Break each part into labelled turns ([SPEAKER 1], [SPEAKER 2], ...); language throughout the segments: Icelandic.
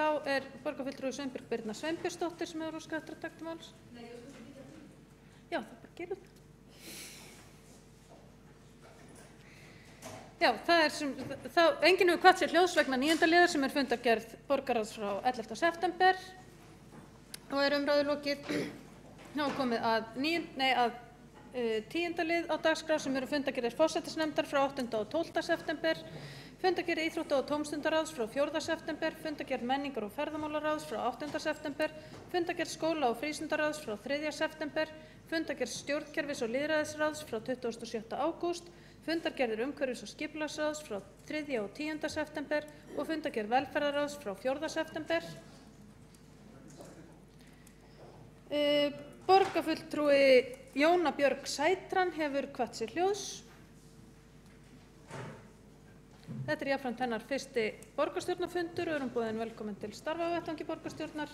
[SPEAKER 1] þá borgarfulltrúi Sveinbjörg Birna Sveinbjörnsdóttir sem hefur óskað eftir að taka til máls. Nei, ég óskað ekki. Já, það bara gerum það. Já, enginn hefur hvatt sér hljóðs vegna 9. liðar sem fundargerð borgarráðs frá 11. september og umræðu lokið. Nú komið að 10. lið á dagskrá sem fundargerðir forsætisnefndar frá 8. og 12. september, fundargerð íþrótta- og tómstundaráðs frá 4. september, fundargerð menningar- og ferðamálaráðs frá 8. september, fundargerð skóla- og frístundaráðs frá 3. september, fundargerð stjórnkerfis- og lýðræðisráðs frá 27. ágúst, fundargerðir umhverfis- og skipulagsráðs frá 3. og 10. september og fundargerð velferðarráðs frá 4. september. Borgarfulltrúi Jóna Björg Sætran hefur hvatt sér hljóðs. Þetta jafnframt hennar fyrsti borgarstjórnarfundur og boðin velkomin til starfa á vettvangi borgarstjórnar.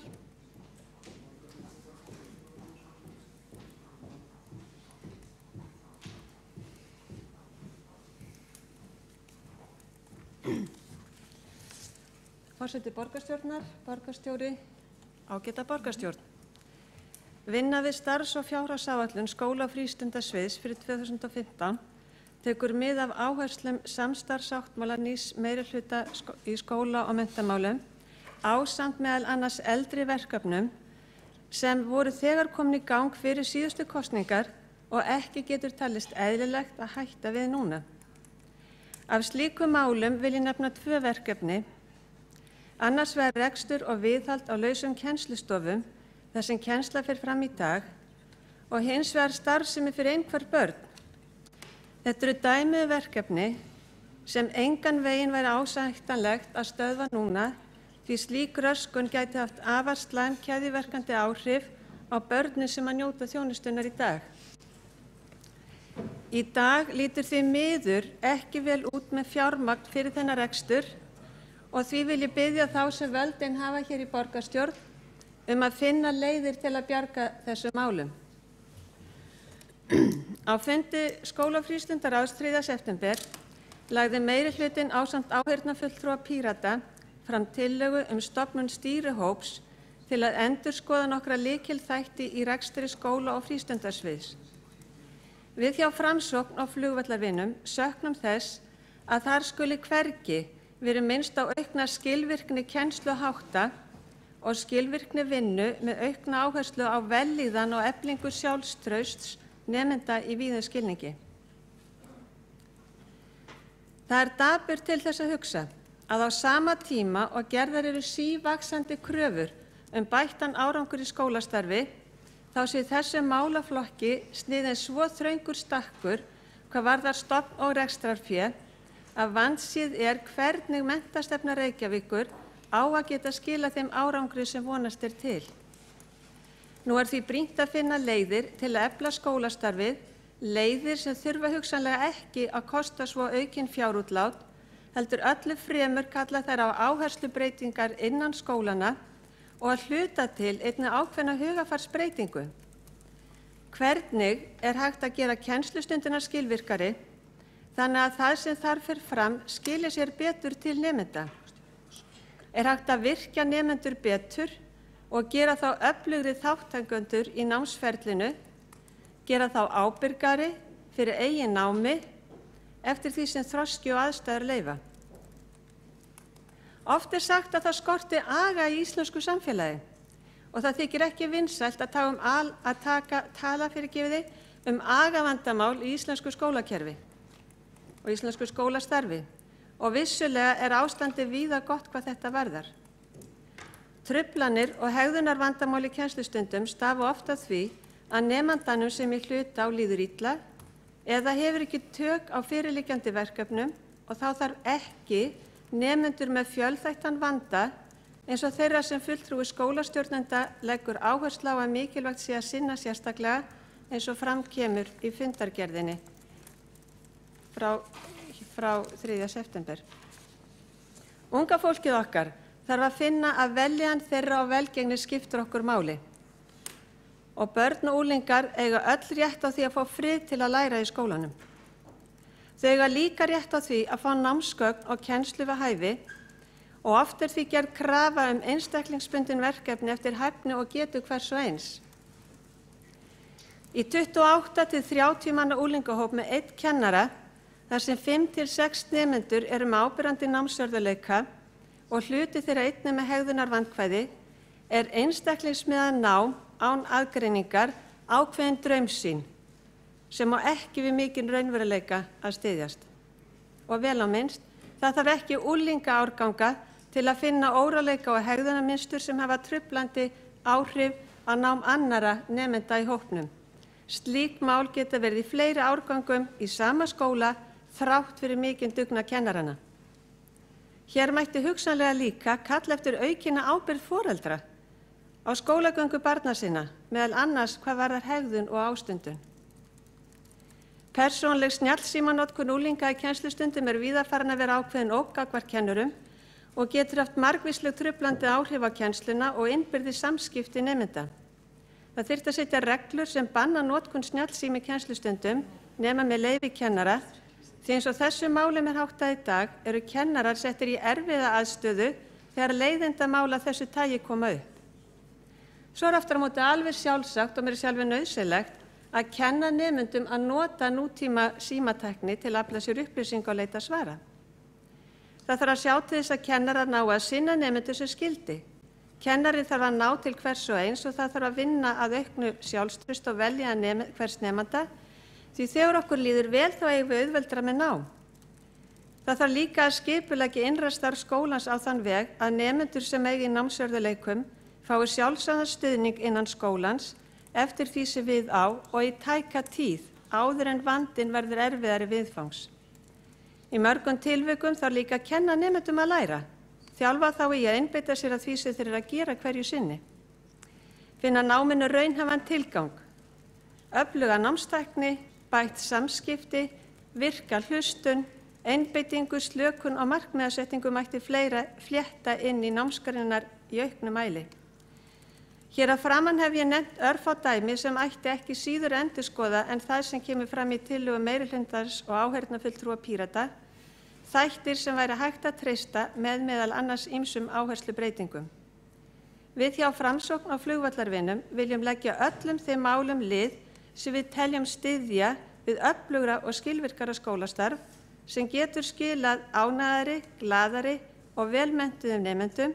[SPEAKER 2] Forseti borgarstjórnar, borgarstjóri, ágæta borgarstjórn. Vinna við starfs- og fjárhagsáætlun skóla- og frístundasviðs fyrir 2015 tekur mið af áherslum samstarfssáttmála nýs meirihluta í skóla- og menntamálum ásamt meðal annars eldri verkefnum sem voru þegar komin í gang fyrir síðustu kosningar og ekki getur talist eðlilegt að hætta við núna. Af slíkum málum vil ég nefna 2 verkefni. Annars vegar rekstur og viðhald á lausum kennslustofum þar sem kennsla fer fram í dag og hins vegar starfsemi fyrir einhver börn. Þetta eru dæmi verkefni sem engan veginn væri ásættanlegt að stöðva núna því slík röskun gæti haft afar slæm keðjuverkandi áhrif á börnin sem að njóta þjónustunnar í dag. Í dag lítur því miður ekki vel út með fjármagn fyrir þennan rekstur og því vil ég biðja þá sem völdin hafa hér í borgarstjórn að finna leiðir til að bjarga þessum málum. Á fundi skóla- og frístundaráðs 3. september lagði meirihlutinn ásamt áheyrnarfulltrúa Pírata fram tillögu stofnun stýrihóps til að endurskoða nokkra lykilþætti í rekstri skóla- og frístundasviðs. Við hjá Framsókn og flugvallarvinum söknum þess að þar skuli hvergi verið minnst á aukna skilvirkni kennsluhátta og skilvirkni vinnu með aukna áherslu á vellíðan og eflingu sjálfstrausts nemenda í víðum skilningi. Það dapurt til þess að hugsa að á sama tíma og gerðar eru sívaxandi kröfur bættan árangur í skólastarfi, þá sé þessum málaflokki sniðinn svo þröngur stakkur hvað varðar stofn- og rekstrarfé að vandséð hvernig menntastefna Reykjavíkur á að geta skilað þeim árangri sem vonast til. Nú því brýnt að finna leiðir til að efla skólastarfið, leiðir sem þurfa hugsanlega ekki að kosta svo aukin fjárútlát, heldur öllu fremur kalla þær á áherslubreytingar innan skólana og að hluta til einnig ákveðna hugarfarsbreytingu. Hvernig hægt að gera kennslustundina skilvirkari þannig að það sem þar fer fram skili sér betur til nemenda? Hægt að virkja nemendur betur og gera þá öflugri þátttakendur í námsferlinu, gera þá ábyrgari fyrir eigin námi eftir því sem þroski og aðstæður leyfa. Oft sagt að það skorti aga í íslensku samfélagi og það þykir ekki vinsælt að tala agavandamál í íslensku skólakerfi og íslensku skólastarfi og vissulega ástandið víða gott hvað þetta varðar. Truflanir og hegðunarvandamál í kennslustundum stafa oft af því að nemandanum sem í hlut á líður illa eða hefur ekki tök á fyrirliggjandi verkefnum og þá þarf ekki nemendur með fjölþættan vanda eins og þeirra sem fulltrúi skólastjórnenda leggur áherslu á að mikilvægt sé að sinna sérstaklega eins og fram kemur í fundargerðinni frá 3. september. Unga fólkið okkar þarf að finna að veljan þeirra og velgengni skiptir okkur máli og börn og unglingar eiga öll rétt á því að fá frið til að læra í skólanum. Þau eiga líka rétt á því að fá námsgögn og kennslu við hæfi og oft því gerð krafa einstaklingsbundin verkefni eftir hæfni og getu hvers og eins. Í 28 til 30 manna unglingahóp með 1 kennara, þar sem 5 til 6 nemendur eru með áberandi námsörðuleika og hluti þeirra einnig með hegðunarvandkvæði, einstaklingsmiðað nám án aðgreiningar ákveðin draumsýn sem á ekki við mikinn raunveruleika að styðjast. Og vel á minnst, það þarf ekki unglingaárganga til að finna óróleika og hegðunarmynstur sem hafa truflandi áhrif á nám annarra nemenda í hópnum. Slík mál geta verið í fleiri árgangum í sama skóla þrátt fyrir mikinn dugnað kennarana. Hér mætti hugsanlega líka kalla eftir aukinna ábyrgð foreldra á skólagöngu barna sinna, meðal annars hvað varðar hegðun og ástundun. Persónuleg snjallsímanotkun unglinga í kennslustundum víða farin að vera ákveðin ógn gagnvart kennurum og getur haft margvísleg truflandi áhrif á kennsluna og innbyrðis samskipti nemenda. Það þyrfti að setja reglur sem banna notkun snjallsíma í kennslustundum nema með leyfi kennara, því eins og þessu málum háttað í dag eru kennarar settir í erfiða aðstöðu þegar leiðindamála þessu tagi koma upp. Svo aftur á móti alveg sjálfsagt og mér sjálfur nauðsynlegt að kenna nemendum að nota nútíma símatækni til að afla sér upplýsinga og leita svara. Það þarf að sjá til þess að kennarar ná að sinna nemendum sem skyldi. Kennari þarf að ná til hvers og eins og það þarf að vinna að auknu sjálfstraust og velja hvers nemanda, því þegar okkur líður vel þá eigum við auðveldara með nám. Það þarf líka að skipuleggja innra starf skólans á þann veg að nemendur sem eigi námsörðuleikum fái sjálfsagðan stuðning innan skólans eftir því sem við á og í tæka tíð áður en vandinn verður erfiðari viðfangs. Í mörgum tilvikum þarf líka að kenna nemendum að læra, þjálfa þá í að einbeita sér að því sem þeir eru að gera hverju sinni. Finna náminu raunhæfan tilgang, öfluga námstækni, bætt samskipti, virka hlustun, einbeitingu, slökun og markmiðasetningu mætti fleira flétta inn í námsgreinar í auknum mæli. Hér að framan hef ég nefnt örfá dæmi sem ætti ekki síður endurskoða en það sem kemur fram í tillögu meirihlutans og áheyrnarfulltrúa Pírata, þættir sem væri hægt að treysta með meðal annars ýmsum áherslubreytingum. Við hjá Framsókn á flugvallarvinum viljum leggja öllum þeim málum lið sem við teljum styðja við öflugra og skilvirkara skólastarf sem getur skilað ánægðari, glaðari og velmenntuðum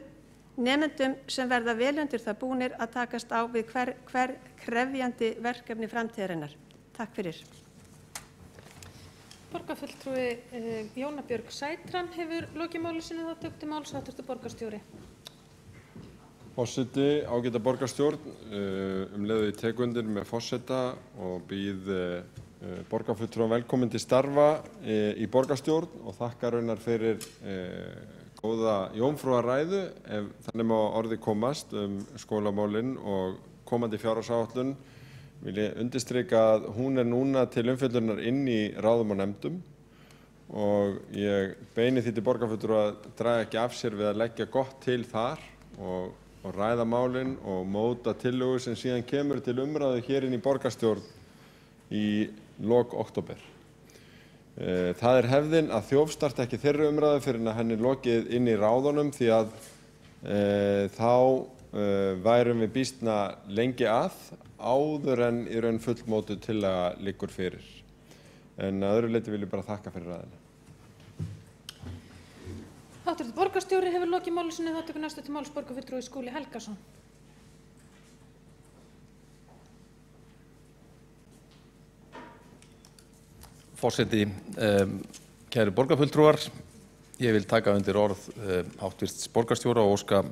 [SPEAKER 2] nemendum sem verða vel undir það búnir að takast á við hver krefjandi verkefni framtíðarinnar. Takk fyrir.
[SPEAKER 1] Borgarfulltrúi Jóna Björg Sætran hefur lokið máli sínu, þá tók til máls hv. borgarstjóri.
[SPEAKER 3] Forseti, ágæta borgarstjórn, leið ég tek undir með forseta og býð borgarfulltrúa velkomin til starfa í borgarstjórn og þakka raunar fyrir góða jómfrúarræðu, ef þannig má orði komast, skólamálin og komandi fjárhagsáætlun. Vil ég undirstrika að hún núna til umfjöllunar inn í ráðum og nefndum og ég beini því til borgarfulltrúa að draga ekki af sér við að leggja gott til þar og ræða málin og móta tillögur sem síðan kemur til umræðu hér inn í borgarstjórn í lok október. Það hefðin að þjófstarta ekki þeirri umræðu fyrir að henni lokið inn í ráðunum því að þá værum við býsna lengi áður en í raun fullmótuð tillaga liggur fyrir. En að öðru leyti vil ég bara þakka fyrir ræðina.
[SPEAKER 1] Hv. borgarstjóri hefur lokið máli sínu, þá tekur næstu til máls borgarfulltrúi Skúli Helgason.
[SPEAKER 4] Forseti, kæru borgarfulltrúar, ég vil taka undir orð háttvirts borgarstjóra og óska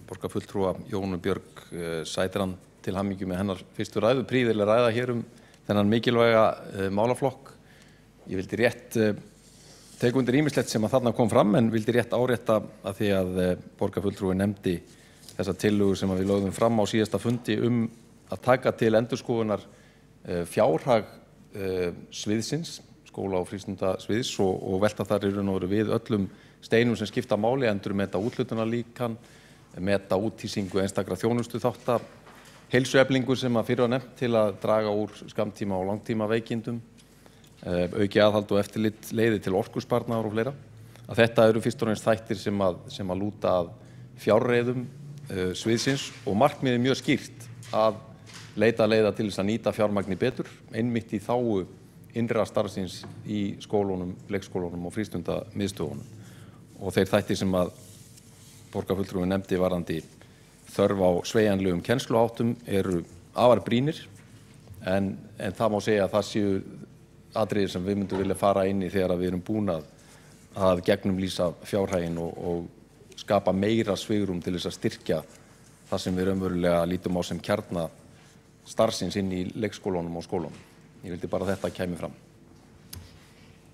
[SPEAKER 4] borgarfulltrúa Jónu Björg Sætran til hamingju með hennar fyrstu ræðu, prýðileg ræða hér þennan mikilvæga málaflokk. Ég vildi rétt tek undir ýmislegt sem að þarna kom fram en vildi rétt árétta að því að borgarfulltrúi nefndi þessa tillögu sem við lögðum fram á síðasta fundi að taka til endurskoðunar fjárhag sviðsins, skóla- og frístundasviðs og velta þar í raun og veru við öllum steinum sem skipta máli, endurmeta úthlutunarlíkan, meta úthýsingu einstakra þjónustuþátta, heilsueflingu sem að fyrir var nefnt til að draga úr skammtíma og langtíma veikindum, auki aðhald og eftirlit leiði til orkusparnaðar og fleira. að þetta eru fyrst og fremst þættir sem að lúta að fjárreiðum sviðsins og markmiðið mjög skýrt að leita leiða til þess að nýta fjármagni betur, einmitt í þágu innra starfsins í skólunum, leikskólunum og frístundamiðstöðunum. Og þeir þættir sem að borgarfulltrúi nefndi varðandi þörf á sveigjanlegum kennsluháttum eru afar brýnir, en það má segja að það séu atriðir sem við myndum vilja fara inn í þegar við erum búin að gegnumlýsa fjárhaginn og skapa meira svigrúm til þess að styrkja það sem við raunverulega lítum á sem kjarna starfsins inn í leikskólunum og skólunum. Ég vildi bara að þetta kæmi fram.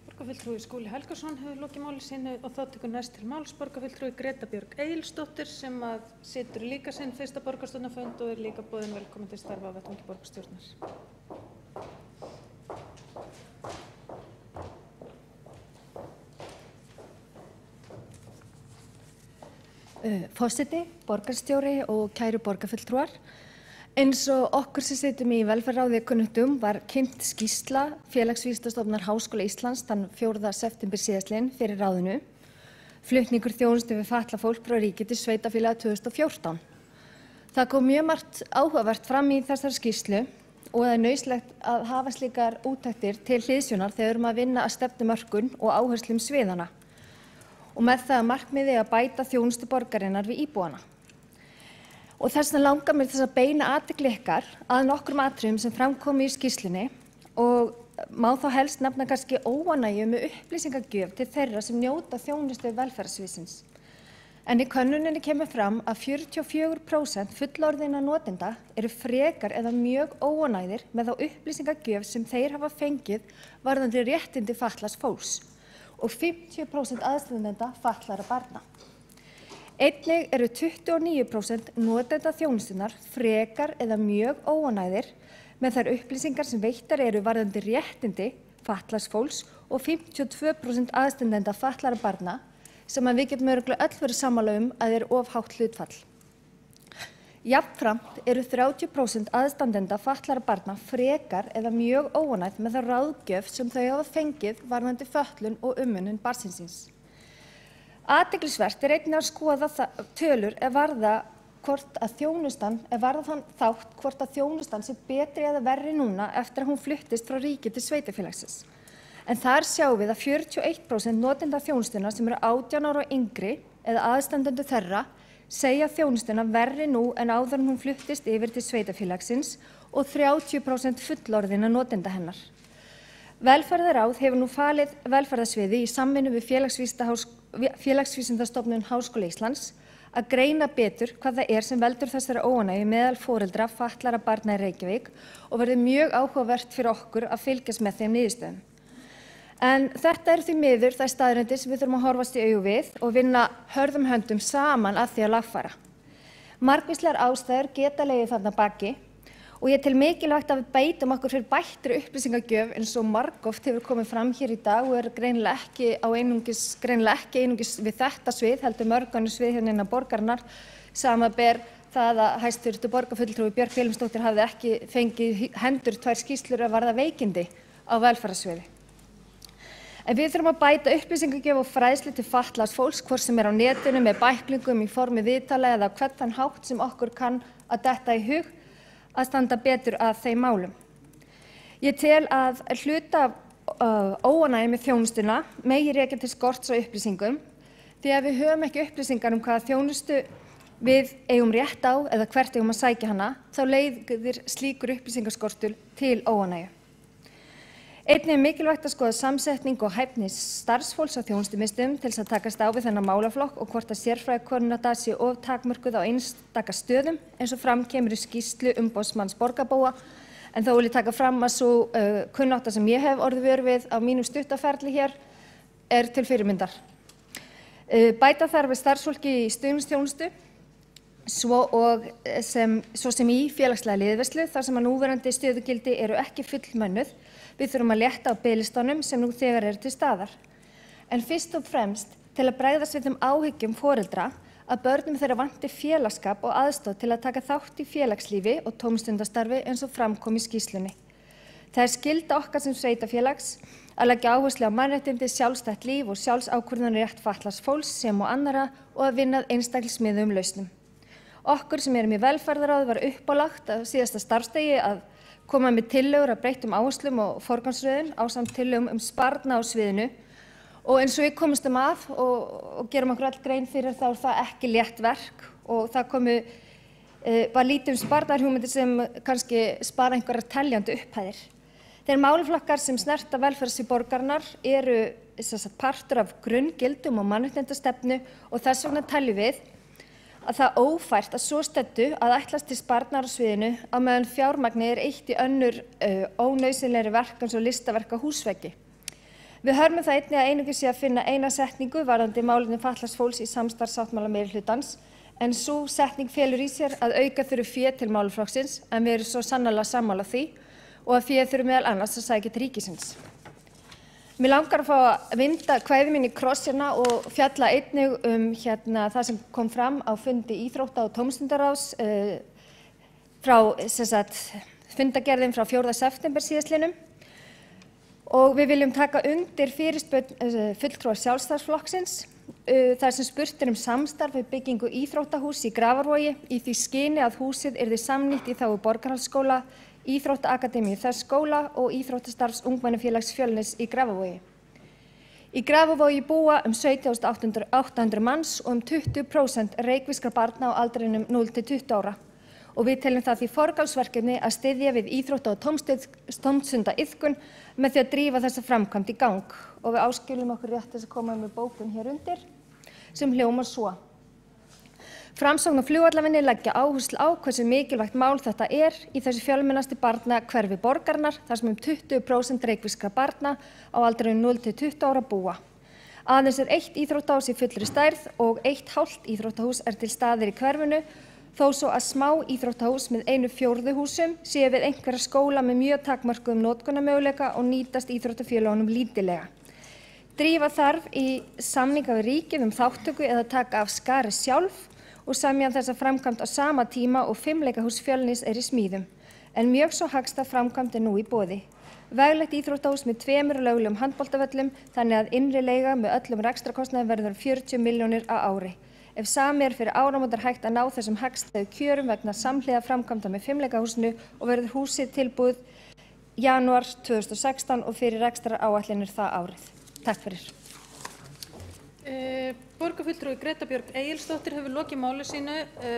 [SPEAKER 1] Borgarfulltrúi Skúli Helgason hefur lokið máli sínu og þá tekur næst til máls borgarfulltrúi Greta Björg Egilsdóttir sem að situr líka sinn fyrsta borgarstjórnarfund og líka boðin velkomin til starfa á vettvangi borgarstjórnar.
[SPEAKER 5] Forseti, borgarstjóri og kæru borgarfulltrúar. Eins og okkur sem sitjum í velferðarráði kunnugtum var kynnt skýrsla Félagsvísindastofnunar Háskóla Íslands þann 4. september síðastliðinn fyrir ráðinu. Flutningur þjónustu við fatlað fólk frá ríki til sveitarfélaga 2014. Það kom mjög margt áhugavert fram í þessari skýrslu og það er nauðsynlegt að hafa slíkar úttektir til hliðsjónar þegar við erum að vinna að stefnumörkun og áherslum sviðana og með það markmiði að bæta þjónustu borgarinnar við íbúana. Og þess vegna langar mér þess að beina athygli ykkar að nokkrum atriðum sem framkomu í skýrslunni og má þá helst nefna kannski óánægju með upplýsingagjöf til þeirra sem njóta þjónustu velferðarsviðsins. En í könnuninni kemur fram að 44% fullorðinna notenda eru frekar eða mjög óánægðir með þá upplýsingagjöf sem þeir hafa fengið varðandi réttindi fatlaðs fólks og 50% aðstandenda fatlaðra barna. Einnig eru 29% notenda þjónustunnar frekar eða mjög óánægðir með þær upplýsingar sem veittar eru varðandi réttindi fatlaðs fólks og 52% aðstandenda fatlaðra barna sem að við getum örugglega öll verið sammála að er of hátt hlutfall. Jafnframt eru 30% aðstandenda fatlaðra barna frekar eða mjög óánægð með þá ráðgjöf sem þau hafa fengið varðandi fötlun og umönnun barnsins síns. Athyglisvert er einnig að skoða tölur varða þann þátt hvort að þjónustan sé betri eða verri núna eftir að hún fluttist frá ríki til sveitarfélagsins. En þar sjáum við að 41% notenda þjónustuna sem eru 18 ára og yngri eða aðstandendur þeirra segja þjónustuna verri nú en áður en hún fluttist yfir til sveitarfélagsins og 30% fullorðinna notenda hennar. Velferðarráð hefur nú falið velferðarsviði í samvinnu við Félagsvísindastofnun Háskóla Íslands að greina betur hvað það er sem veldur þessari óánægju meðal foreldra fatlaðra barna í Reykjavík og verður mjög áhugavert fyrir okkur að fylgjast með þeim niðurstöðum. En þetta eru því miður þær staðreyndir sem við þurfum að horfast í augu við og vinna hörðum höndum saman að því að lagfæra. Margvíslegar ástæður geta legið þarna baki og ég tel mikilvægt að við beitum okkur fyrir bættri upplýsingagjöf eins og margoft hefur komið fram hér í dag og er greinilega ekki einungis við þetta svið, heldur mörg önnur svið hérna innan borgarinnar, samanber það að hæstvirtur borgarfulltrúi Björk Vilhelmsdóttir hafði ekki fengið hendur 2 skýrslur að varða veikindi á velferðarsviði. En við þurfum að bæta upplýsingagjöf og fræðslu til fatlaðs fólks, hvort sem er á netinu með bæklingum í formi viðtala eða hvern þann hátt sem okkur kann að detta í hug að standa betur að þeim málum. Ég tel að hluta óánægju með þjónustuna megi rekja til skorts á upplýsingum því að við höfum ekki upplýsingar hvaða þjónustu við eigum rétt á eða hvert eigum að sækja hana, þá leiðir slíkur upplýsingaskortur til óánægju. Einnig er mikilvægt að skoða samsetningu og hæfni starfsfólks á þjónustumiðstöðvum til þess að takast á við þennan málaflokk og hvort að sérfræðikunnáttan sé of takmörkuð á einstaka stöðum eins og fram kemur í skýrslu umboðsmanns borgarbúa, en þó vil ég taka fram að sú kunnátta sem ég hef orðið vör við á mínum stuttaferli hér er til fyrirmyndar. Bæta þarf við starfsfólki í stuðningsþjónustu svo sem í félagslega liðveislu þar sem að núverandi stöðugildi eru ekki fullmönnuð. Við þurfum að létta á biðlistunum sem nú þegar eru til staðar. En fyrst og fremst til að bregðast við þeim áhyggjum foreldra að börnum þeirra vanti félagsskap og aðstoð til að taka þátt í félagslífi og tómstundastarfi eins og fram kom í skýrslunni. Það er skylda okkar sem sveitarfélags að leggja áherslu á mannréttindi, sjálfstætt líf og sjálfsákvörðunarrétt fatlaðs fólks sem og annarra og að vinna að einstaklingsmiðuðum lausnum. Okkur sem erum í velferðarráði var uppálagt á síðasta starfsdegi að koma með tillögur að breyttum áherslum og forgangsröðun ásamt tillögum sparnað á sviðinu. Og eins og við komumstum að og gerum okkur all grein fyrir þá það ekki létt verk og það var lítið sparnaðarhugmyndir sem kannski spara einhverjar teljandi upphæðir. Þeir málaflokkar sem snerta velferðarsvið borgarinnar eru partur af grunngildum og mannréttindastefnu og þess vegna teljum við að það ófært að svo stöddu að ætlast til sparnaðar á sviðinu á meðan fjármagni eytt í önnur ónauðsynlegri verk eins og listaverk á húsveggi. Við hörmum það einnig að einungis sé að finna eina setningu varðandi málefni fatlaðs fólks í samstarfssáttmála meirihlutans, en sú setning felur í sér að auka þurfi fé til málaflokksins, en við erum svo sannarlega sammála því og að féð þurfi meðal annars að sækja til ríkisins. Mig langar að fá að vinda kvæði mín í kross hérna og fjalla einnig það sem kom fram á fundi íþrótta- og tómstundaráðs frá fundargerðin frá 4. september síðastliðnum. Og við viljum taka undir fyrirspurn fulltrúa Sjálfstæðisflokksins þar sem spurt samstarf við byggingu íþróttahúss í Grafarvogi í því skyni að húsið yrði samnýtt í þágu Borgarholtsskóla, Íþróttaakademíu þess skóla og Íþróttastarfs ungmennafélags Fjölnis í Grafarvogi. Í Grafarvogi búa 17.800 manns og 20% reykvískra barna á aldrinum 0 til 20 ára. Og við teljum það því forgangsverkefni að styðja við íþrótta- og tómstundaiðkun með því að drífa þessa framkvæmd í gang. Og við áskilum okkur rétt þess að koma með bókun hér undir sem hljómar svo. Framsókn og flugvallavinni leggja áherslu á hversu mikilvægt mál þetta í þessu fjölmennasti barnahverfi borgarinnar þar sem 20% reykvískra barna á aldrinum 0 til 20 ára búa. Aðeins eitt íþróttahús í fullri stærð og 1,5 íþróttahús til staðar í hverfinu, þó svo að smá íþróttahús með 1/4 húsum séu við einhverja skóla með mjög takmörkuðum notkunarmöguleika og nýtast íþróttafélögunum lítillega. Drífa þarf í samninga við ríkið þáttöku eða taka af skarið sjálf og semja þessa framkvæmd á sama tíma og 5 leikahús Fjölnis í smíðum, en mjög svo hagstæð framkvæmd nú í boði. Veglegt íþróttahús með 2 löglegum handboltavöllum, þannig að innri leiga með öllum rekstrarkostnaði verður 40 milljónir á ári. Ef sami fyrir áramót hægt að ná þessum hagstæðu kjörum vegna samhliða framkvæmda með 5 leikahúsinu og verður húsið tilbúið janúar 2016 og fyrir rekstraráætlanir það árið. Takk fyrir.
[SPEAKER 1] Borgarfulltrúi Greta Björg Egilsdóttir hefur lokið máli sínu.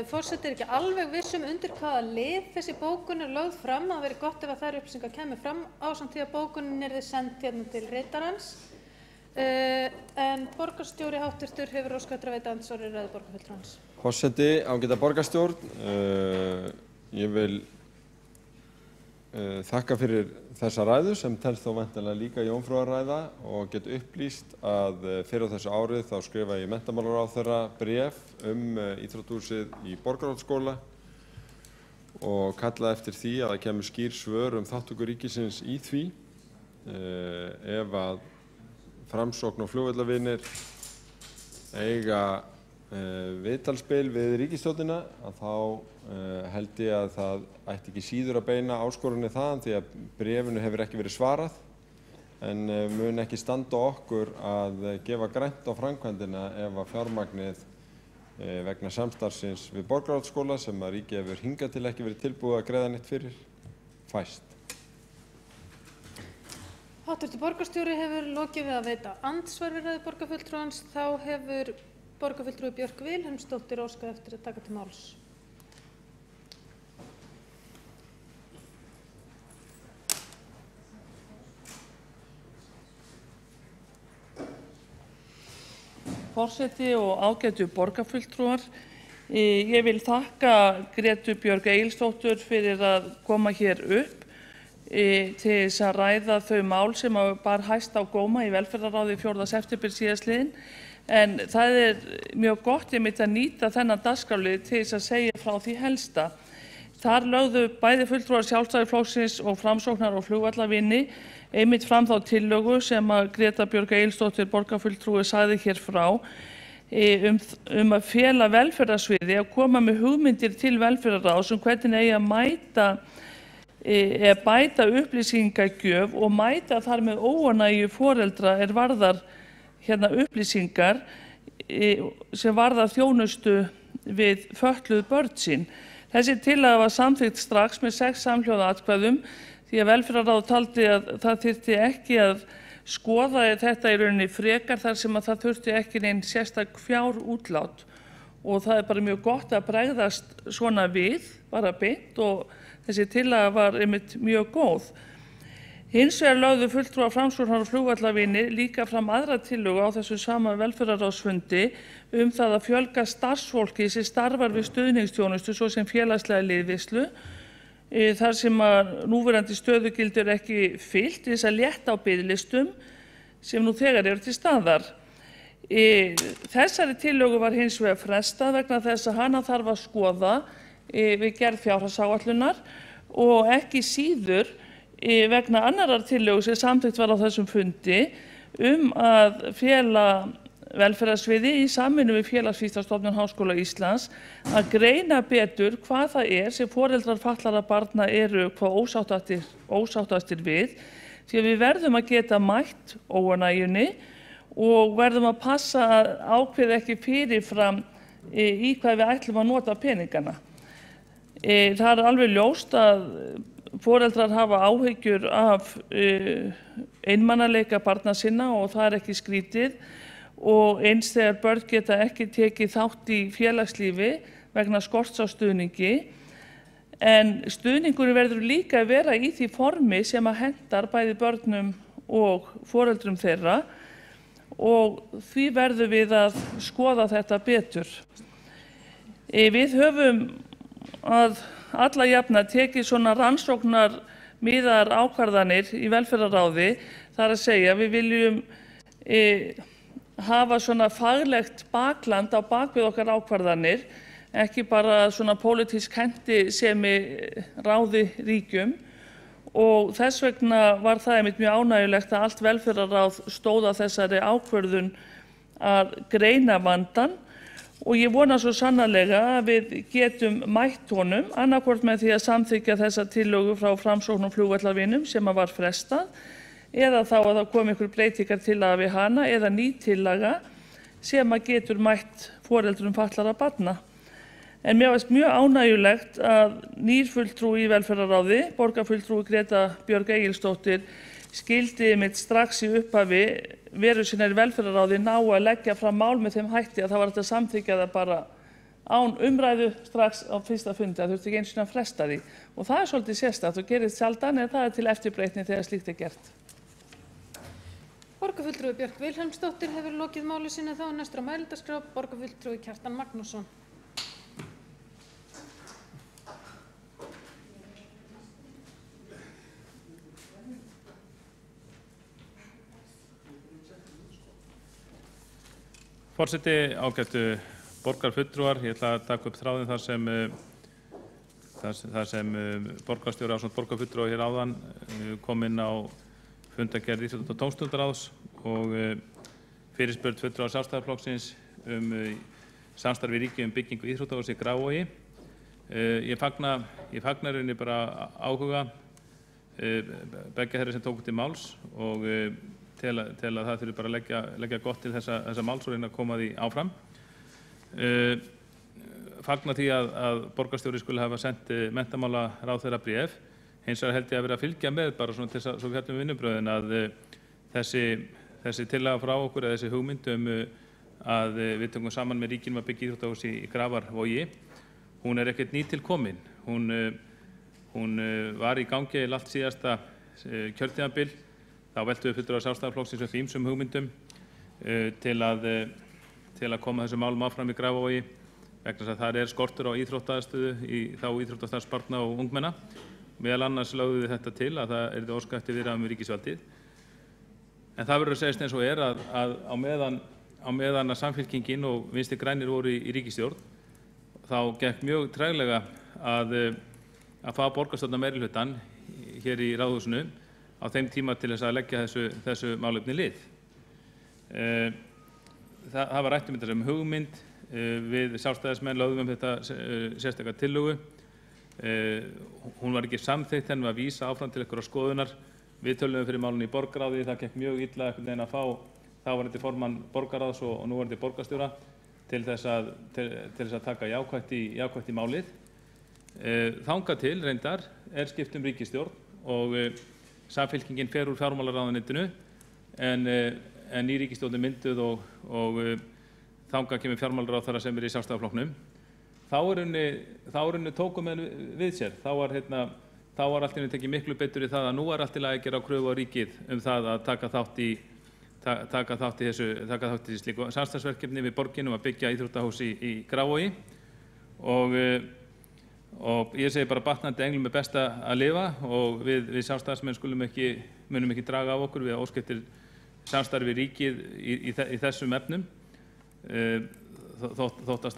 [SPEAKER 1] Forseti ekki alveg vissum undir hvaða lið þessi bókun lögð fram. Það verið gott ef að þær upplýsingar kemur fram ásamt því að bókunin yrði send hérna til ritarans. En borgarstjóri háttvirtur hefur óskað eftir að veita andsvar í ræðu borgarfulltrúans.
[SPEAKER 3] Forseti, ágæta borgarstjórn, ég vil þakka fyrir þessa ræðu sem telst þó væntanlega líka jómfrúarræða og get upplýst að fyrir á þessu árið þá skrifa ég menntamálaráðherra bréf íþróttahúsið í Borgarholtsskóla og kalla eftir því að það kemur skýr svör þátttöku ríkisins í því. Ef að Framsókn og flugvallavinir eiga viðtalsbil við ríkisstjórnina að þá held ég að það ætti ekki síður að beina áskorunni þaðan því að bréfinu hefur ekki verið svarað en mun ekki standa okkur að gefa grænt á framkvæmdina ef að fjármagnið vegna samstarfsins við Borgarholtsskóla sem að ríkið hefur hingað til ekki verið tilbúið að greiða neitt fyrir fæst.
[SPEAKER 1] Háttvirtur borgarstjóri hefur lokið við að veita andsvar við ræðu borgarfulltrúans. Þá hefur borgarfulltrúi Björk Vilhelmsdóttir óskað eftir að taka til máls.
[SPEAKER 6] Forseti og ágætu borgarfulltrúar, ég vil þakka Gretu Björg Egilsdóttur fyrir að koma hér upp til þess að ræða þau mál sem bar hæst á góma í velferðarráði 4. september síðastliðinn. En það mjög gott að nýta þennan dagskrárlið til þess að segja frá því helsta. Þar lögðu bæði fulltrúar Sjálfstæðisflokksins og Framsóknar og flugvallavinni einmitt fram þá tillögu sem að Greta Björg Egilsdóttir borgarfulltrúi sagði hér frá að fela velferðarsviði að koma með hugmyndir til velferðarráðs hvernig eigi að mæta bæta upplýsingagjöf og mæta þar með óánægju foreldra varðar upplýsingar sem varðar þjónustu við fötluð börn sín. Þessi tillaga var samþykkt strax með 6 samhljóða atkvæðum því að velferðarráð taldi að það þyrfti ekki að skoða þetta í rauninni frekar þar sem að það þurfti ekki neinn sérstak fjárútlát og það bara mjög gott að bregðast svona við, bara beint og þessi tillaga var einmitt mjög góð. Hins vegar lögðu fulltrúar Framsóknar og flugvallarvini líka fram aðra tillögu á þessu sama velferðarráðsfundi það að fjölga starfsfólki sem starfar við stuðningsþjónustu svo sem félagslega liðveislu þar sem að núverandi stöðugildi ekki fylgt þess að létta á biðlistum sem nú þegar eru til staðar. Þessari tillögu var hins vegar frestað vegna þess að hana þarf að skoða við gerð fjárhagsáætlunar og ekki síður vegna annarrar tillögu sem samþykkt var á þessum fundi að fela velferðarsviði í samvinnu við Félagsvísindastofnun Háskóla Íslands að greina betur hvað það sem foreldrar fatlaðra barna eru hvað ósáttastir við því að við verðum að geta mætt óánægjunni og verðum að passa að ákveða ekki fyrirfram í hvað við ætlum að nota peningana. Það alveg ljóst að foreldrar hafa áhyggjur af einmanaleika barna sinna og það ekki skrítið og eins þegar börn geta ekki tekið þátt í félagslífi vegna skorts á stuðningi en stuðningur verður líka að vera í því formi sem að hentar bæði börnum og foreldrum þeirra og því verðum við að skoða þetta betur. Við höfum að alla jafna tekið svona rannsóknar miðaðar ákvarðanir í velferðarráði þar að segja við viljum hafa svona faglegt bakland á bakvið okkar ákvarðanir ekki bara svona pólitísk hendi sem ráði ríkjum og þess vegna var það einmitt mjög ánægjulegt að allt velferðarráð stóð að þessari ákvörðun að greina vandann og ég vona svo sannarlega að við getum mætt honum annarkvort með því að samþykkja þessa tillögu frá Framsókn og flugvallarvinum sem að var frestað eða þá að það komi einhver breytingar tillaga við hana eða ný tillaga sem að getur mætt foreldrum fatlaðra barna. En mér finnst mjög ánægjulegt að nýr fulltrúi í velferðarráði, borgarfulltrúi Greta Björg Egilsdóttir, skildi einmitt strax í upphafi veru sinnar í velferðarráði ná að leggja fram mál með þeim hætti að það var hægt að samþykkja það bara án umræðu strax á fyrsta fundi, það þurfti ekki einu sinni að fresta því. Og það svolítið sérstakt og gerist sjaldan en það til eftirbreytni þegar slíkt gert.
[SPEAKER 1] Borgarfulltrúi Björk Vilhelmsdóttir hefur lokið máli sínu þá næstur á mælendaskrá borgarfulltrúi Kjartan Magnússon.
[SPEAKER 7] Forseti, ágætu borgarfulltrúar, ég ætla að taka upp þráðinn þar sem borgarstjóri ásamt borgarfulltrúa hér áðan kom inn á fundargerð Íþrótta- og tómstundaráðs og fyrirspurn fulltrúa Sjálfstæðisflokksins samstarf við ríkið byggingu íþróttahúss í Grafarvogi. Ég fagna rauninni bara áhuga beggja þeirra sem tóku til máls og til að það þurfi bara að leggja gott til þessa máls og reyna að koma því áfram. Fagna því að borgarstjóri skuli hafa sendt menntamálaráðherra bréf. Hins vegar held ég að vera að fylgja með bara svona til þess að fjalla vinnubrögðin að þessi tillaga frá okkur eða þessi hugmynd að við tökum saman með ríkinu að byggja íþróttahús í Grafarvogi. Hún ekkert nýtilkomin. Hún var í gangi allt síðasta kjörtímabil. Þá veltum við fulltrúar Sjálfstæðisflokksins upp ýmsum hugmyndum til að koma þessum málum áfram í Grafarvogi vegna þess að þar skortur á íþróttaaðstöðu í þá íþróttastarfs barna og ungmenna. Meðal annars lögðum við þetta til að það yrði óskað eftir viðræðum við ríkisvaldið. En það verður að segjast eins og að á meðan að Samfylkingin og Vinstri grænir voru í ríkisstjórn þá gekk mjög treglega að fá borgarstjórnarmeirihlutann hér í Ráðhúsinu á þeim tíma til þess að leggja þessu málefni lið. Það var rætt þetta sem hugmynd, við sjálfstæðismenn lögðum þetta sérstaklega tillögu Hún var ekki samþykkt, henni var vísa áfram til einhverjar skoðunar. Við töluðum fyrir málinu í borgarráði, það gekk mjög illa einhvern veginn að fá þáverandi formann borgarráðs og núverandi borgarstjóra til þess að taka jákvætt í málið. Þangað til reyndar skipt ríkisstjórn og Samfylkingin fer úr fjármálaráðuneytinu en ný ríkisstjórn mynduð og þangað kemur fjármálaráðherra sem í Sjálfstæðisflokknum. Þá tóku menn við sér. Þá var allt í einu tekið miklu betur í það að nú allt í lagi að gera kröfu á ríkið það að taka þátt í slíku samstarfsverkefni við borginum að byggja íþróttahús í Grafarvogi og ég segi bara batnandi englum er best að lifa og við sjálfstæðismenn munum ekki draga af okkur við að óska eftir samstarfi við ríkið í þessum efnum þótt að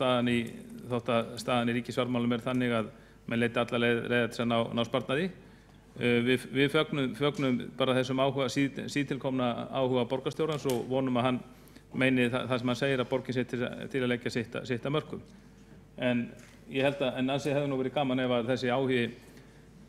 [SPEAKER 7] staðan í ríkisfjármálum þannig að menn leita alla leiða til að ná sparnaði. Við fögnum bara þessum sítilkomna áhuga borgarstjórans og vonum að hann meini það sem hann segir að borgin sé til að leggja sitt að mörkum. En ég held að ansi hefði nú verið gaman ef að þessi áhugi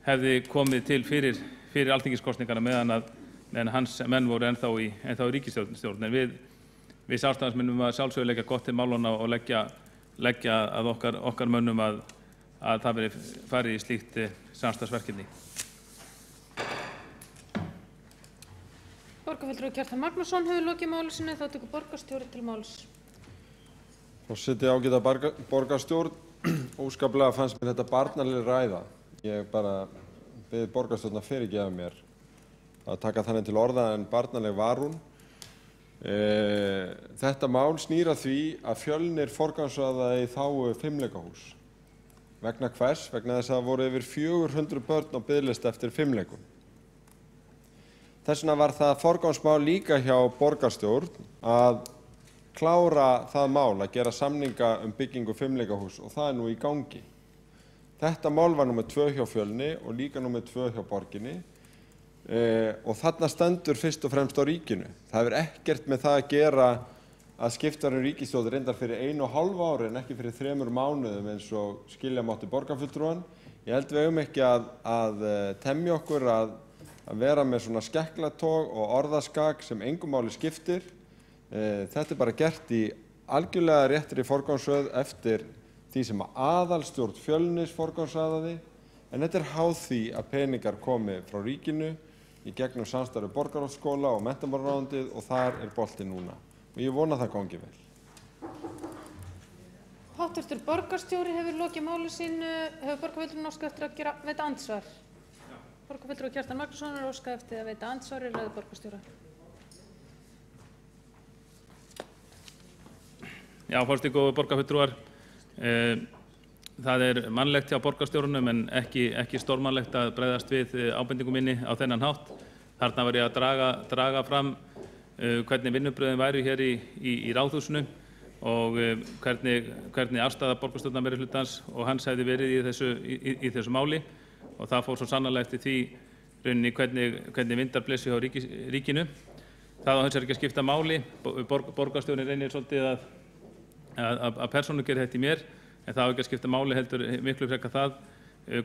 [SPEAKER 7] hefði komið til fyrir alþingiskosningarna meðan hans menn voru ennþá í ríkisstjórn. En við sjálfstæðismennum að sjálfsögðu leggja gott til málana og leggja að okkar mönnum að það verið farið í slíkt samstarfsverkefni.
[SPEAKER 1] Borgarfulltrúi Kjartan Magnússon hefur lokið máli sínu, þá tekur borgarstjóri til máls.
[SPEAKER 3] Forseti, ágæta borgarstjórn, óskaplega fannst mér þetta barnaleg ræða. Ég bara bið borgarstjórn að fyrirgefa mér að taka þannig til orða en barnaleg var hún. Þetta mál snýr að því að Fjölnir forgangsraðaði í þágu fimleikahús. Vegna hvers? Vegna þess að það voru yfir 400 börn á biðlista eftir fimleikum. Þess vegna var það forgangsmál líka hjá borgarstjórn að klára það mál að gera samninga byggingu fimleikahús og það nú í gangi. Þetta mál var númer 2 hjá Fjölni og líka númer 2 hjá borginni og þarna stendur fyrst og fremst á ríkinu. Það hefur ekkert með það að gera að skipta ríkisstjórn reyndar fyrir 1,5 ári en ekki fyrir 3 mánuðum eins og skilja mátti borgarfulltrúan. Ég held við eigum ekki að temja okkur að vera með svona skekklatog og orðaskak sem engu máli skiptir. Þetta bara gert í algjörlega réttri forgangsröð eftir því sem aðalstjórn Fjölnis forgangsraðaði en þetta háð því að peningar komi frá ríkinu í gegnum samstarfi borgarráðsskóla og menntamálaráðuneytið og þar boltinn núna. Og ég vona það gangi vel.
[SPEAKER 1] Háttvirtur borgarstjóri hefur lokið máli sínu, hefur borgarfulltrúinn óskað eftir að veita andsvar. Borgarfulltrúi Kjartan Magnússon óskað eftir að veita andsvar í ræðu borgarstjóra.
[SPEAKER 7] Já, forseti, góðu borgarfulltrúar. Það mannlegt hjá borgarstjórunum en ekki stórmannlegt að bregðast við ábendingum minni á þennan hátt. Þarna var ég að draga fram hvernig vinnubrögðin væru hér í Ráðhúsinu og hvernig afstaða borgarstjórnarmeirihlutans og hans hefði verið í þessu máli og það fór svo sannarlega eftir því rauninni hvernig vindar blessu hjá ríkinu. Það á hins vegar ekki að skipta máli. Borgarstjórinn reynir svolítið að persónugerð þetta í mér en það á ekki að skipta máli heldur miklu frekar það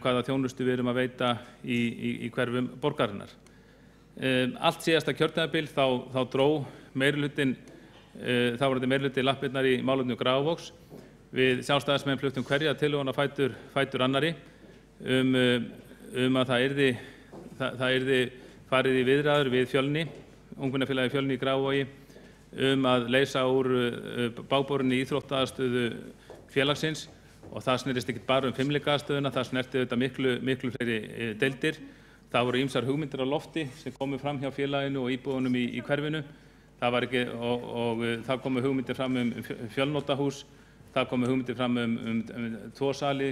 [SPEAKER 7] hvaða þjónustu við erum að veita í hverfum borgarinnar. Allt síðasta kjörtímabil þá dró þáverandi meirihluti lappirnar í málefni Grafarvogs. Við sjálfstæðismenn fluttum hverja tillöguna fætur annarri að það yrði farið í viðræður við Fjölni, ungmennafélagið Fjölni í Grafarvogi að leysa úr bágborinni íþróttaaðstöðu félagsins og það snerist ekki bara fimleikaaðstöðuna, það snerti auðvitað miklu fleiri deildir. Það voru ýmsar hugmyndir á lofti sem komu fram hjá félaginu og íbúðunum í hverfinu. Það komu hugmyndir fram fjölnotahús, það komu hugmyndir fram 2 sali,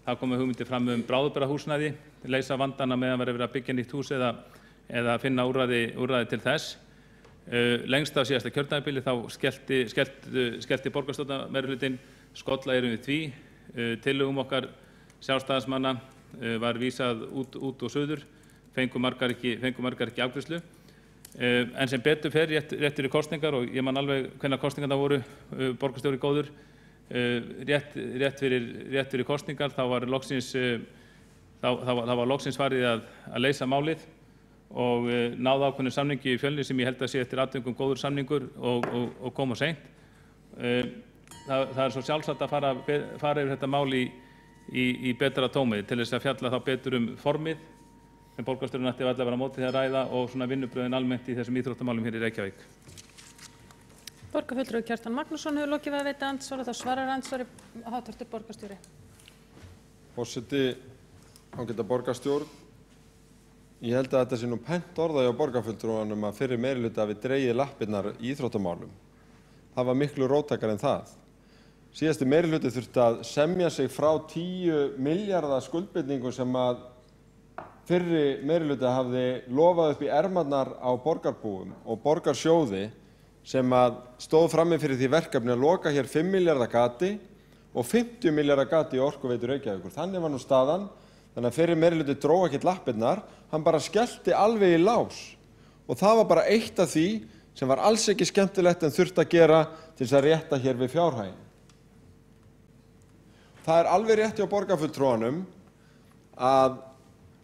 [SPEAKER 7] það komu hugmyndir fram bráðabirgðahúsnæði, leysa vandana meðan verið að byggja nýtt hús eða finna úrræði til þess. Lengst af síðasta kjörtímabili þá skellti borgarstjórnarmeirihlutinn skollaeyrum við því. Tillögum okkar sjálfstæðismanna var vísað út og suður, fengu margar ekki afgreiðslu. En sem betur fer rétt fyrir kosningar og ég man alveg hvenær kosningarnar voru, borgarstjóri góður, rétt fyrir kosningar þá var loksins farið að leysa málið og náði ákveðnum samningi í Fjölni sem ég held að sé eftir atvikum góður samningur og kom á seint. Það svo sjálfsagt að fara yfir þetta mál í betra tómi til þess að fjalla þá betur formið sem borgarstjórinn ætti að vera á móti því að ræða og svona vinnubrögðin almennt í þessum íþróttamálum hér í Reykjavík.
[SPEAKER 1] Borgarfulltrúi Kjartan Magnússon hefur lokið við að veita andsvar og þá svarar andsvari hv. borgarstjóri.
[SPEAKER 3] Forseti, ágæta borgarstjórn, ég held að þetta sé nú pennt orða hjá borgarfulltrúanum að fyrir meirihluta hafi dregið lappirnar í íþróttamálum. Það var miklu róttækara en það. Síðasti meirihluti þurfti að semja sig frá 10 milljarða skuldbindningu sem að fyrri meirihluti hafði lofað upp í ermarnar á borgarbúum og borgarsjóði sem að stóð frammi fyrir því verkefni að loka hér 5 milljarða gati og 50 milljarða gati í Orkuveitu Reykjavíkur. Þannig var nú staðan, þannig að fyrri meirihluti dró ekkert lappirnar, hann bara skellti alveg í lás. Og það var bara eitt af því sem var alls ekki skemmtilegt en þurfti að gera til þess að rétta hér við fjárhaginn. Það alveg rétt hjá borgarfulltrúanum að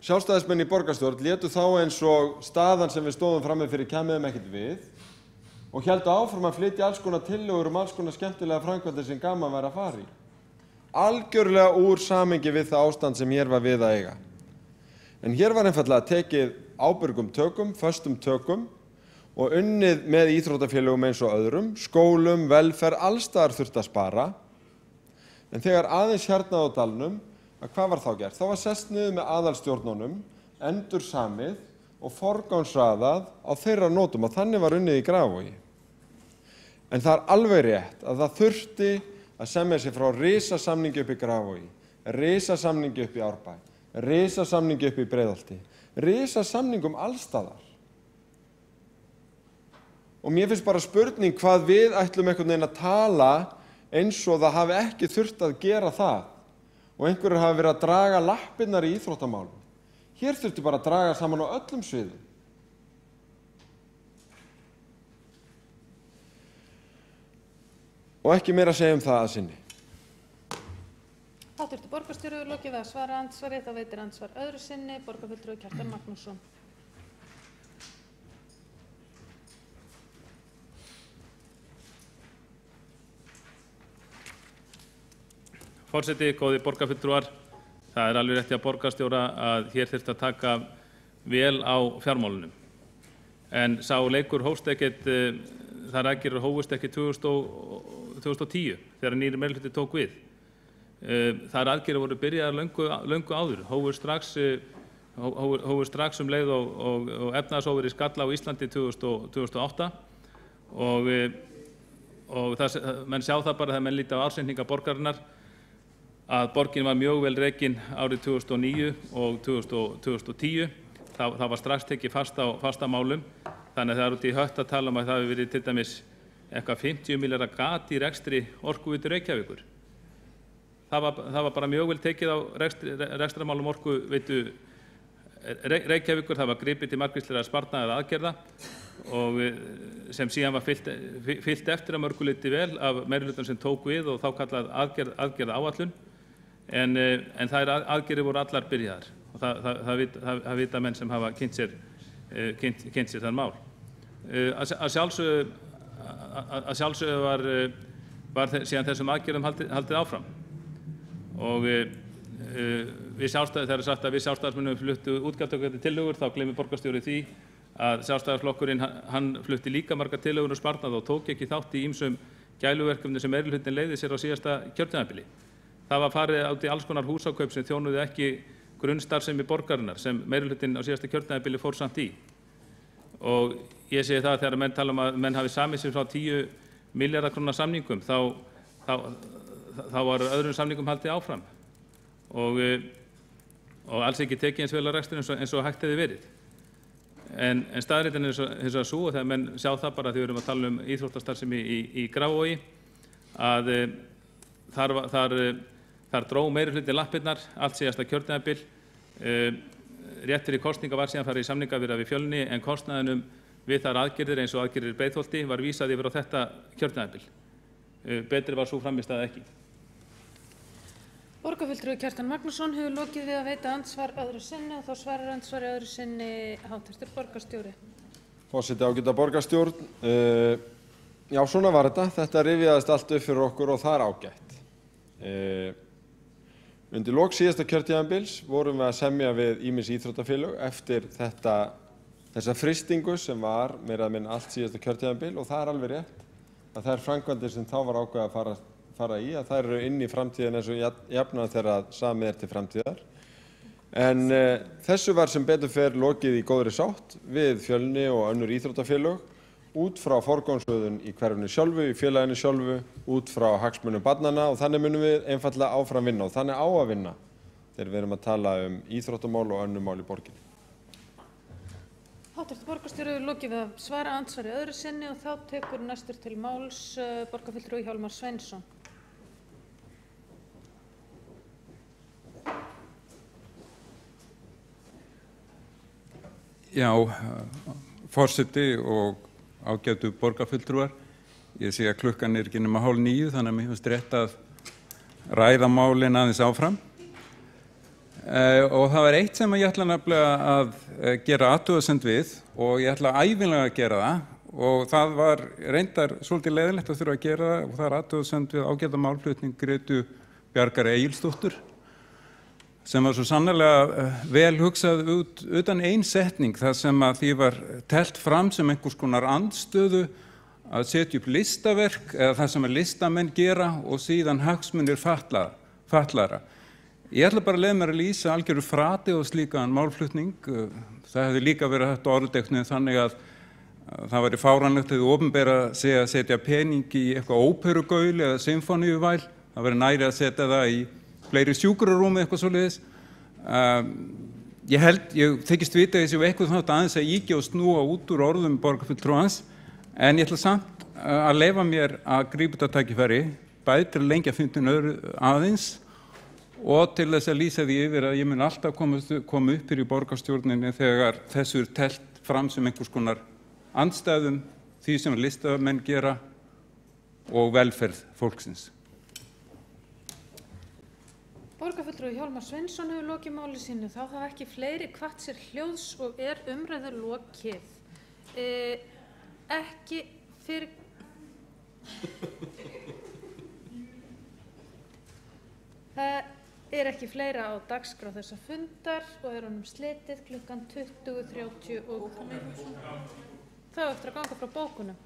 [SPEAKER 3] sjálfstæðismenn í borgarstjórn létu þá eins og staðan sem við stóðum frammi fyrir kæmiðum ekkert við og héldu áfram að flytja alls konar tillögur alls konar skemmtilega framkvæmdir sem gaman væri að fara í. Algjörlega úr samhengi við það ástand sem hér var við að eiga. En hér var einfaldlega tekið ábyrgum tökum, föstum tökum og unnið með íþróttafélögum eins og öðrum, skólum, velferð, allstaðar þurfti að spara. En þegar aðeins hérna á dalnum, að hvað var þá gert? Þá var sest niður með aðalstjórnunum, endur samið og forgangsraðað á þeirra nótum og þannig var unnið í Grafarvogi. En það alveg rétt að það þurfti að semja sig frá risasamningi upp í Grafarvogi, risasamningi upp í Árbæ, risasamningi upp í Breiðholti, risasamningum allstaðar. Og mér finnst bara spurning hvað við ætlum einhvern veginn að tala eins og það hafi ekki þurft að gera það og einhverjir hafi verið að draga lappirnar í íþróttamálum. Hér þurfti bara að draga saman á öllum sviðum. Og ekki meira að segja það að sinni.
[SPEAKER 1] Hv. borgarstjóri hefur lokið við að svara andsvari, þá veitir andsvar öðru sinni, borgarfulltrúi Kjartan Magnússon.
[SPEAKER 7] Forseti, góðir borgarfulltrúar, það alveg rétt hjá borgarstjóra að hér þyrfti að taka vel á fjármálunum. En sá leikur hófst ekkert, þær aðgerðir hófust ekki 2010 þegar nýri meirihluti tók við. Þær aðgerðir voru byrjaðar löngu áður, hófust strax leið og efnahagsófur í skalla á Íslandi 2008 og menn sjá það bara þegar menn líta á ársreikninga borgarinnar að borgin var mjög vel rekin árið 2009 og 2010. Það var strax tekið fasta málum, þannig að það út í hött að tala að það hefur verið til dæmis eitthvað 50 milljarða gat í rekstri Orkuveitu Reykjavíkur. Það var bara mjög vel tekið á rekstrarmálum Orkuveitu Reykjavíkur, það var gripið til margvíslegra sparnaðar aðgerða og sem síðan var fylgt eftir að mörgu leyti vel af meirihlutanum sem tók við og þá kallað aðgerðaáætlun. En þær aðgerðir voru allar byrjaðar og það vita menn sem hafa kynnt sér þann mál. Að sjálfsögðu var síðan þessum aðgerðum haldið áfram og þegar sagt að við sjálfstæðismönnum fluttu útgjaldaaukandi tillögur þá gleymir borgarstjóri því að sjálfstæðisflokkurinn hann flutti líka margar tillögur og sparnað og tók ekki þátt í ýmsum gæluverkefni sem meirihlutin leiði sér á síðasta kjörtímabili. Það var farið át í alls konar húsakaup sem þjónuðu ekki grunnstarfsemi borgarinnar sem meirihlutin á síðasta kjörtímabili fór samt í. Og ég segi það að þegar menn tala að menn hafi samið sér frá 10 milljarða króna samningum þá var öðrum samningum haldið áfram og alls ekki tekið eins vel á reksturinn eins og hægt hefði verið. En staðreyndin hins vegar sú og þegar menn sjá það bara þegar við erum að tala íþróttastarfsemi í Grafarvogi að þar dró meirihluti lappirnar allt síðasta kjörtímabil. Rétt fyrir kosninga var síðan farið í samningaviðræður við Fjölni en kostnaðinum við þær aðgerðir eins og aðgerðir í Breiðholti var vísað yfir á þetta kjörtímabil. betri var svo framistæða ekki.
[SPEAKER 1] Borgarfulltrúi Kjartan Magnússon hefur lokið við að veita andsvar öðru sinni og þá svarar andsvari öðru sinni háttvirtur borgarstjóri.
[SPEAKER 3] Forseti, ágæta borgarstjórn. Já, svona var þetta. Þetta rifjaðist allt upp fyrir okkur og það er ágætt. Undir lok síðasta kjörtímabils vorum við að semja við ýmis íþróttafélög eftir þessa frystingu sem var meira eða minna allt síðasta kjörtímabil og það er alveg rétt að þær framkvæmdir sem þá var ákveðið að fara í að þær eru inn í framtíðin eins og jafnan þegar samið er til framtíðar. En þessu var sem betur fer lokið í góðri sátt við Fjölni og önnur íþróttafélög út frá forgangsröðun í hverfinu sjálfu, í félaginu sjálfu, út frá hagsmunum barnanna og þannig munum við einfaldlega áfram vinna og þannig á að vinna þegar við erum að tala íþróttamál og önnur mál í borginni.
[SPEAKER 1] Háttvirtur borgarstjóri hefur lokið við að svara andsvari öðru sinni og þá tekur næstur til máls borgarfulltrúi Hjálmar Sveinsson.
[SPEAKER 8] Já, forseti og ágætu borgarfulltrúar. Ég sé að klukkan er ekki nema 8:30 þannig að mér finnst rétt að ræða málin aðeins áfram. Og það var eitt sem ég ætla nefnilega að gera athugasemd við og ég ætla ævinlega að gera það og það var reyndar svolítið leiðinlegt að þurfa að gera það og það er athugasemd við ágæta málflutning Grétu Bjargar Egilsdóttur sem var svo sannarlega vel hugsað utan ein setning þar sem að því var telt fram sem einhvers konar andstöðu að setja upp listaverk eða það sem listamenn gera og síðan hagsmunir fatlaðra. Ég ætla bara að leyfa mér að lýsa algjöru frati og slíkan málflutning. Það hefði líka verið hægt orðdeknu þannig að það væri fáránlegt að opinbera segja að setja pening í eitthvað óperugaul eða symfóníuvæl. Það væri næri að setja það í fleiri sjúkrarúmi eitthvað svoleiðis. Ég þykist vita að ég séu eitthvað þátt aðeins að ýkja og snúa út úr orðum borgarfulltrúans en ég ætla samt að leyfa mér að grípa þetta tækifæri bæði til að lengja fundinn aðeins og til þess að lýsa því yfir að ég mun alltaf koma upp í borgarstjórninni þegar þessu er telt fram sem einhvers konar andstæðum því sem listamenn gera og velferð fólksins.
[SPEAKER 1] Borgarfulltrúi Hjálmar Sveinsson hefur lokið máli sínu. Þá hafa ekki fleiri kvatt sér hljóðs og er umræðu lokið. Ekki fyrir... Það er ekki fleira á dagskrá þessa fundar og er honum slitið klukkan 20:30 og þá eftir að ganga frá bókunum.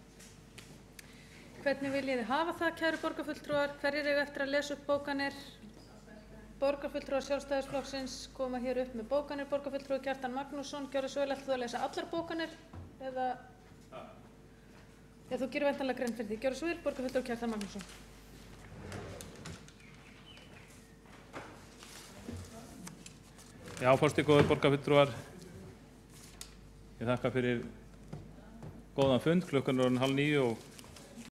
[SPEAKER 1] Hvernig viljið þið hafa það, kæru borgarfulltrúar? Hverjir eru eftir að lesa upp bókanir? Borgarfulltrúar Sjálfstæðisflokksins koma hér upp með bókanir. Borgarfulltrúi Kjartan Magnússon, gjörðu svo vel, ætlar þú að lesa allar bókanir? Eða þú gerir væntanlega grein fyrir því. Gjörðu svo vel, borgarfulltrúi Kjartan Magnússon.
[SPEAKER 7] Já, forseti, góðir borgarfulltrúar. Ég þakka fyrir góðan fund, klukkan er orðin 8:30 og